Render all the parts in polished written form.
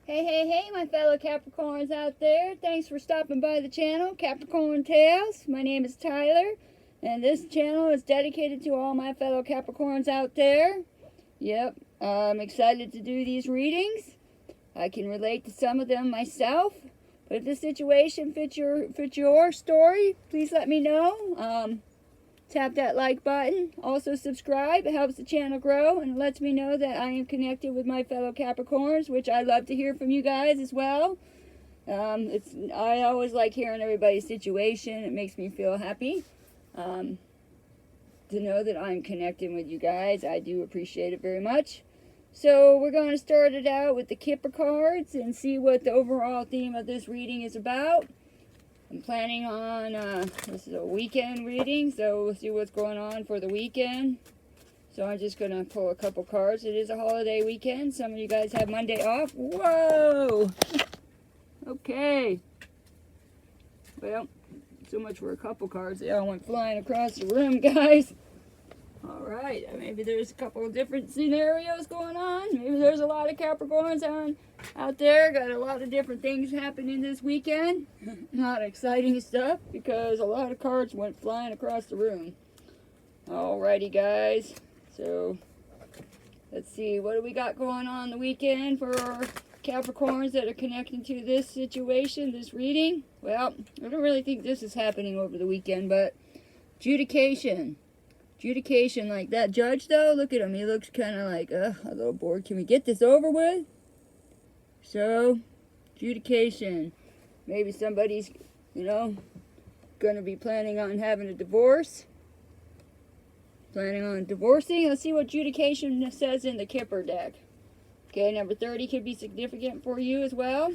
Hey, my fellow Capricorns out there. Thanks for stopping by the channel, Capricorn Tales. My name is Tyler, and this channel is dedicated to all my fellow Capricorns out there. Yep, I'm excited to do these readings. I can relate to some of them myself, but if this situation fits your story, please let me know. Tap that like button. Also subscribe. It helps the channel grow and lets me know that I am connected with my fellow Capricorns, which I love to hear from you guys as well. I always like hearing everybody's situation. It makes me feel happy to know that I'm connecting with you guys. I do appreciate it very much. So we're going to start it out with the Kipper cards and see what the overall theme of this reading is about. I'm planning on, this is a weekend reading, so we'll see what's going on for the weekend. So I'm just going to pull a couple cards. It is a holiday weekend. Some of you guys have Monday off. Whoa! Okay. Well, so much for a couple cards. They all went flying across the room, guys. Alright, maybe there's a couple of different scenarios going on. Maybe there's a lot of Capricorns out there. Got a lot of different things happening this weekend. A lot of exciting stuff because a lot of cards went flying across the room. Alrighty, guys. So, let's see. What do we got going on the weekend for our Capricorns that are connecting to this situation, this reading? Well, I don't really think this is happening over the weekend, but adjudication. Adjudication, like that judge, though, look at him. He looks kind of like, a little bored. Can we get this over with? So, adjudication. Maybe somebody's, going to be planning on having a divorce. Planning on divorcing. Let's see what adjudication says in the Kipper deck. Okay, number 30 could be significant for you as well.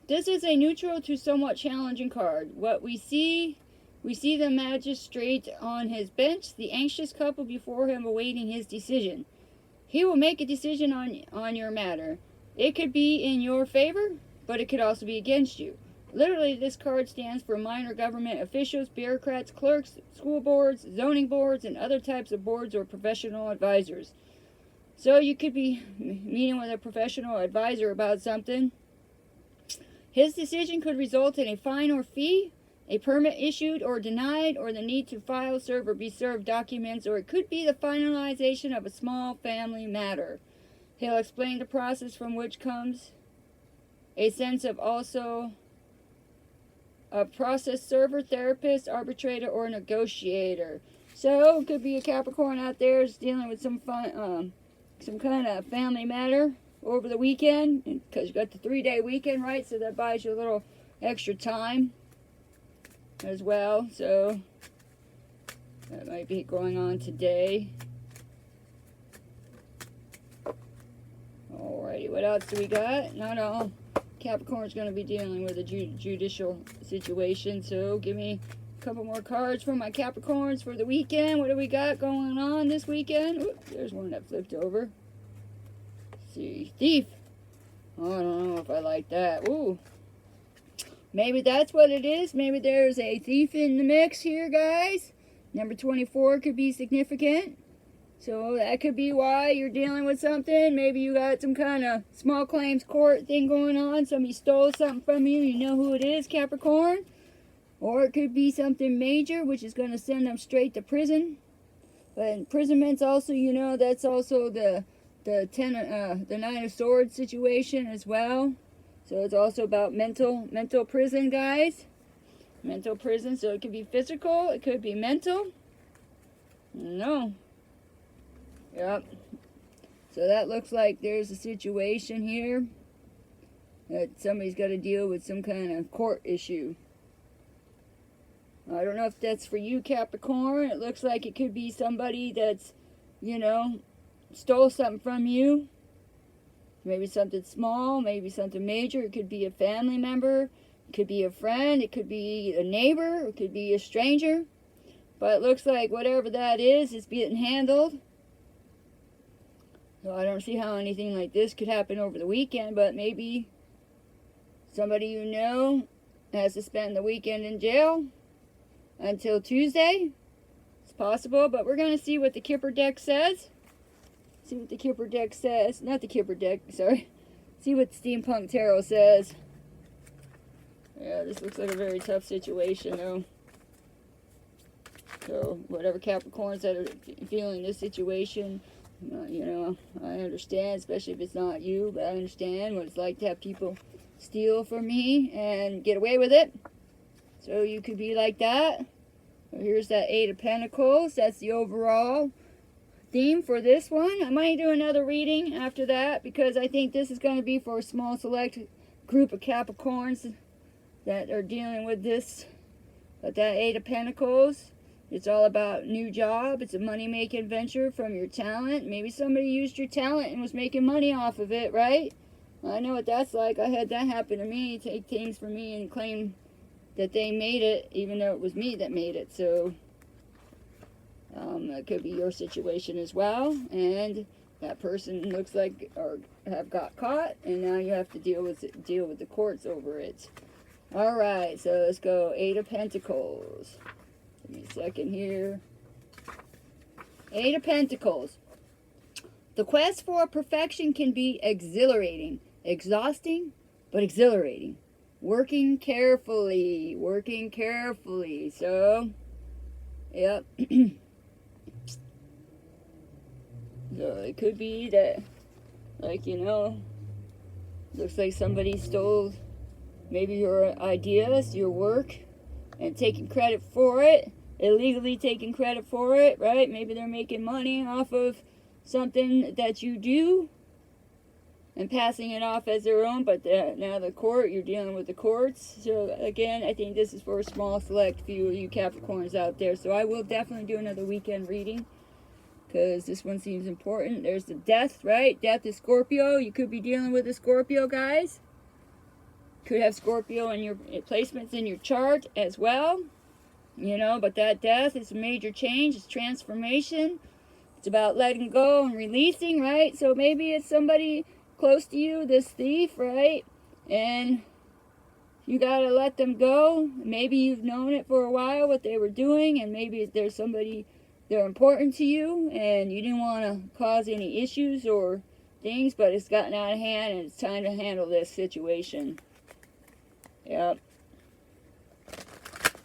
This is a neutral to somewhat challenging card. What we see the magistrate on his bench, the anxious couple before him awaiting his decision. He will make a decision on your matter. It could be in your favor, but it could also be against you. Literally, this card stands for minor government officials, bureaucrats, clerks, school boards, zoning boards, and other types of boards or professional advisors. So you could be meeting with a professional advisor about something. His decision could result in a fine or fee, a permit issued or denied, or the need to file, serve, or be served documents, or it could be the finalization of a small family matter. He'll explain the process from which comes a sense of also a process server, therapist, arbitrator, or negotiator. So, it could be a Capricorn out there is dealing with some kind of family matter over the weekend, because you got the 3-day weekend, right? So that buys you a little extra time as well. So that might be going on today. Alrighty, what else do we got? Not all Capricorn's going to be dealing with a judicial situation. So give me a couple more cards for my Capricorns for the weekend. What do we got going on this weekend? Ooh, there's one that flipped over. See, thief. Oh, I don't know if I like that. Ooh. Maybe that's what it is. Maybe there's a thief in the mix here, guys. Number 24 could be significant. So that could be why you're dealing with something. Maybe you got some kind of small claims court thing going on. Somebody stole something from you. You know who it is, Capricorn. Or it could be something major, which is going to send them straight to prison. But imprisonment's also, that's also the Nine of Swords situation as well. So it's also about mental prison, guys. Mental prison. So it could be physical. It could be mental. No. Yep. So that looks like there's a situation here that somebody's got to deal with some kind of court issue. I don't know if that's for you, Capricorn. It looks like it could be somebody that's, stole something from you. Maybe something small, maybe something major. It could be a family member. It could be a friend. It could be a neighbor. It could be a stranger. But it looks like whatever that is being handled. So I don't see how anything like this could happen over the weekend, but maybe somebody has to spend the weekend in jail until Tuesday. It's possible, but we're going to see what the Kipper deck says. See what the Kipper deck says. Not the Kipper deck, sorry. See what Steampunk Tarot says. Yeah, this looks like a very tough situation, though. So, whatever Capricorns that are feeling this situation, you know, I understand, especially if it's not you, but I understand what it's like to have people steal from me and get away with it. So, you could be like that. So here's that Eight of Pentacles. That's the overall theme for this one. I might do another reading after that because I think this is going to be for a small select group of Capricorns that are dealing with this. But that Eight of Pentacles, it's all about new job. It's a money-making venture from your talent. Maybe somebody used your talent and was making money off of it, right? I know what that's like. I had that happen to me. Take things from me and claim that they made it, even though it was me that made it. So that could be your situation as well. And that person looks like or have got caught, and now you have to deal with the courts over it. All right, so let's go. Eight of Pentacles. Give me a second here. Eight of Pentacles. The quest for perfection can be exhilarating, exhausting, but exhilarating. Working carefully. So, yep. So it could be that, like, you know, looks like somebody stole maybe your ideas, your work, and taking credit for it, illegally taking credit for it, right? Maybe they're making money off of something that you do and passing it off as their own, but now the court, you're dealing with the courts. So again, I think this is for a small select few of you Capricorns out there. So I will definitely do another weekend reading because this one seems important. There's the Death, right? Death is Scorpio. You could be dealing with a Scorpio, guys. Could have Scorpio in your placements in your chart as well. You know, but that Death is a major change. It's transformation. It's about letting go and releasing, right? So maybe it's somebody close to you, this thief, right? And you gotta let them go. Maybe you've known it for a while, what they were doing, and maybe there's somebody, they're important to you, and you didn't want to cause any issues or things, but it's gotten out of hand, and it's time to handle this situation. Yep.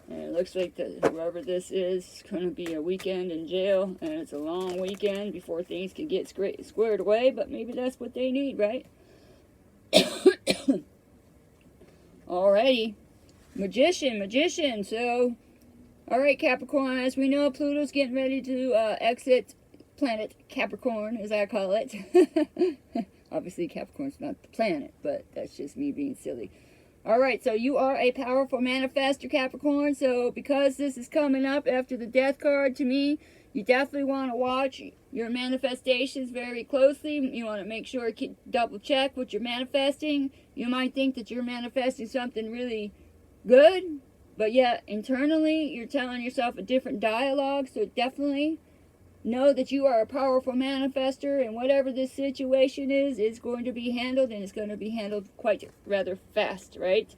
And it looks like whoever this is going to be a weekend in jail, and it's a long weekend before things can get squared away, but maybe that's what they need, right? Alrighty. Magician. So, alright, Capricorn, as we know, Pluto's getting ready to exit planet Capricorn, as I call it. Obviously, Capricorn's not the planet, but that's just me being silly. Alright, so you are a powerful manifestor, Capricorn. So because this is coming up after the Death card, to me, you definitely want to watch your manifestations very closely. You want to make sure you double check what you're manifesting. You might think that you're manifesting something really good, but yet internally you're telling yourself a different dialogue. So definitely know that you are a powerful manifestor, and whatever this situation is going to be handled, and it's going to be handled quite rather fast, right?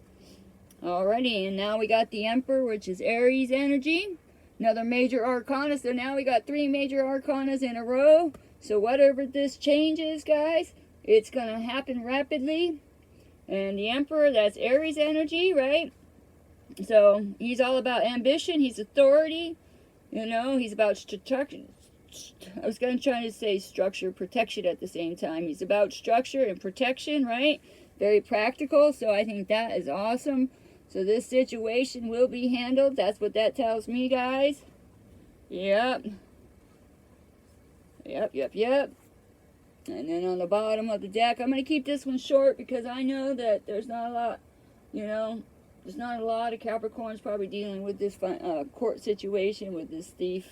Alrighty, and now we got the Emperor, which is Aries energy. Another major arcana, so now we got 3 major arcanas in a row. So whatever this change is, guys, it's going to happen rapidly. And the Emperor, that's Aries energy, right? So he's all about ambition, he's authority, you know, he's about I was going to try to say structure, protection at the same time. He's about structure and protection, right? Very practical, so I think that is awesome. So this situation will be handled. That's what that tells me, guys. Yep. And then on the bottom of the deck, I'm going to keep this one short because I know that there's not a lot, you know, there's not a lot of Capricorns probably dealing with this court situation with this thief.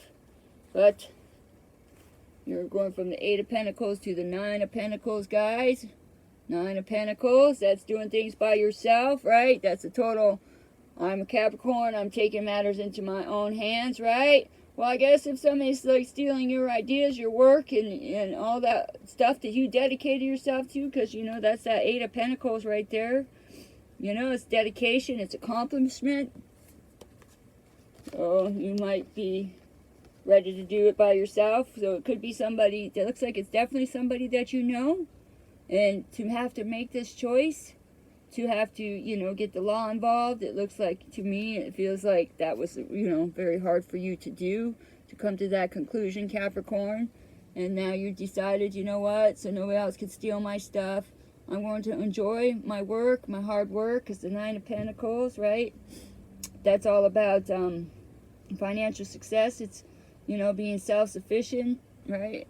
But you're going from the 8 of Pentacles to the 9 of Pentacles, guys. 9 of Pentacles, that's doing things by yourself, right? That's a total, I'm a Capricorn, I'm taking matters into my own hands, right? Well, I guess if somebody's like stealing your ideas, your work, and all that stuff that you dedicated yourself to, because, you know, that's that 8 of Pentacles right there. You know, it's dedication, it's accomplishment. So you might be ready to do it by yourself. So it could be somebody that looks like it's definitely somebody that you know. And to have to make this choice, to have to, you know, get the law involved, it looks like, to me, it feels like that was, you know, very hard for you to do, to come to that conclusion, Capricorn. And now you decided, you know what, so nobody else can steal my stuff. I'm going to enjoy my work, my hard work, because the Nine of Pentacles, right? That's all about financial success. It's, you know, being self-sufficient, right?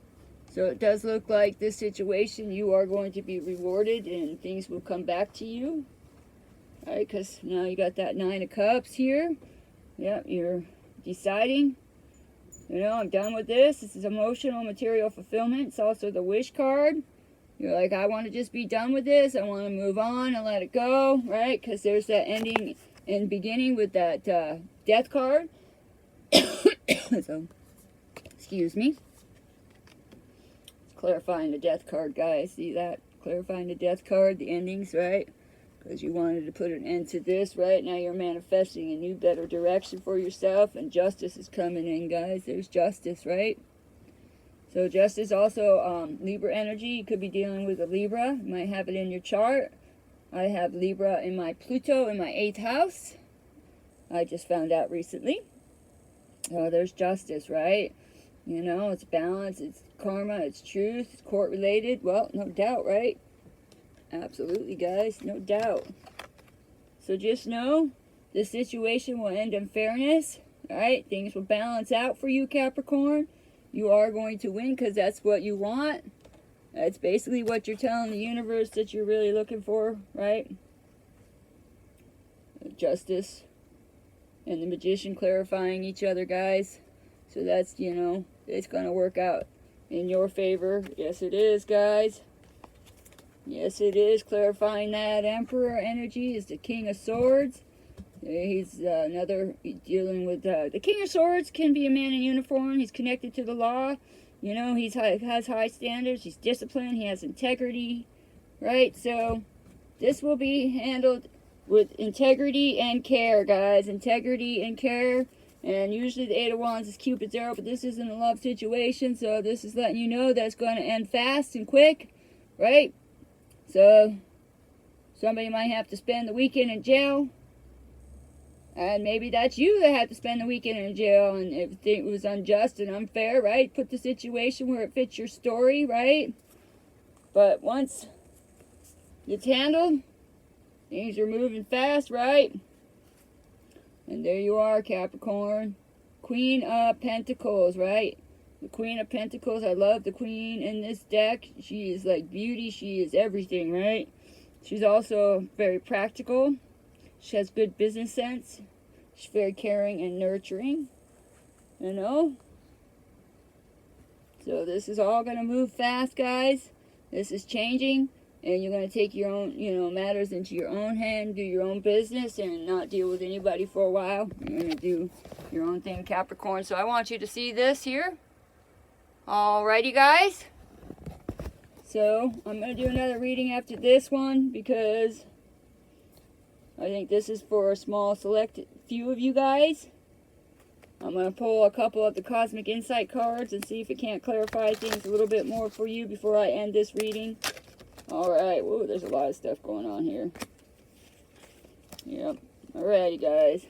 So it does look like this situation, you are going to be rewarded and things will come back to you. Right, because now you got that Nine of Cups here. Yep, you're deciding, you know, I'm done with this. This is emotional, material fulfillment. It's also the Wish card. You're like, I want to just be done with this. I want to move on and let it go, right? Because there's that ending and beginning with that Death card. So, excuse me. Clarifying the Death card, guys. See that? Clarifying the Death card, the endings, right? Because you wanted to put an end to this, right? Now you're manifesting a new, better direction for yourself, and justice is coming in, guys. There's justice, right? So justice also, Libra energy. You could be dealing with a Libra. You might have it in your chart. I have Libra in my Pluto in my 8th house. I just found out recently. Oh, there's justice, right? You know, it's balance, it's karma, it's truth, it's court-related. Well, no doubt, right? Absolutely, guys, no doubt. So just know, this situation will end in fairness, right? Things will balance out for you, Capricorn. You are going to win because that's what you want. That's basically what you're telling the universe that you're really looking for, right? Justice and the Magician clarifying each other, guys. So that's, you know, it's going to work out in your favor. Yes, it is, guys. Yes, it is. Clarifying that Emperor energy is the King of Swords. He's another dealing with the King of Swords can be a man in uniform. He's connected to the law. You know, he has high standards. He's disciplined. He has integrity, right? So this will be handled with integrity and care, guys. Integrity and care. And usually the Eight of Wands is Cupid's arrow, but this isn't a love situation, so this is letting you know that's going to end fast and quick, right? So somebody might have to spend the weekend in jail, and maybe that's you that had to spend the weekend in jail, and if it was unjust and unfair, right? Put the situation where it fits your story, right? But once it's handled, things are moving fast, right? And there you are, Capricorn. Queen of Pentacles, right? The Queen of Pentacles. I love the Queen in this deck. She is like beauty. She is everything, right? She's also very practical. She has good business sense. She's very caring and nurturing. You know? So this is all going to move fast, guys. This is changing. And you're going to take your own, you know, matters into your own hand, do your own business, and not deal with anybody for a while. You're going to do your own thing, Capricorn. So I want you to see this here. Alrighty, guys. So I'm going to do another reading after this one because I think this is for a small select few of you guys. I'm going to pull a couple of the Cosmic Insight cards and see if it can't clarify things a little bit more for you before I end this reading. Alright, whoa, there's a lot of stuff going on here. Yep. Alrighty, guys.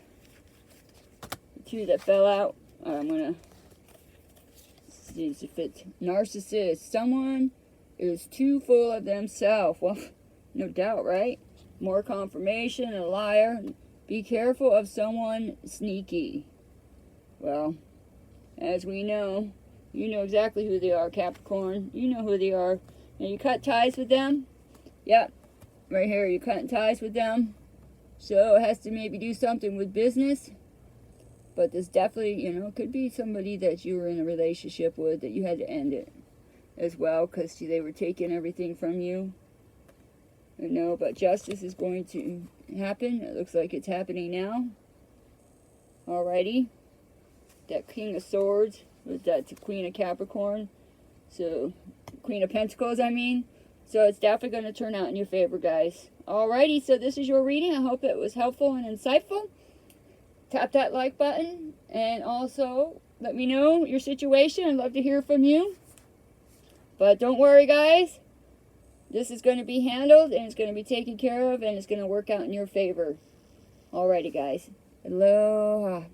The two that fell out, I'm going to see if it's narcissist. Someone is too full of themselves. Well, no doubt, right? More confirmation, a liar. Be careful of someone sneaky. Well, as we know, you know exactly who they are, Capricorn. You know who they are. And you cut ties with them. Yep. Right here, you're cutting ties with them. So it has to maybe do something with business. But this definitely, you know, could be somebody that you were in a relationship with that you had to end it as well because they were taking everything from you. You know, but justice is going to happen. It looks like it's happening now. Alrighty. That King of Swords with that Queen of Capricorn. So, Queen of Pentacles, I mean. So, it's definitely going to turn out in your favor, guys. Alrighty, so this is your reading. I hope it was helpful and insightful. Tap that like button. And also, Let me know your situation. I'd love to hear from you. But don't worry, guys. This is going to be handled, and it's going to be taken care of, and it's going to work out in your favor. Alrighty, guys. Aloha.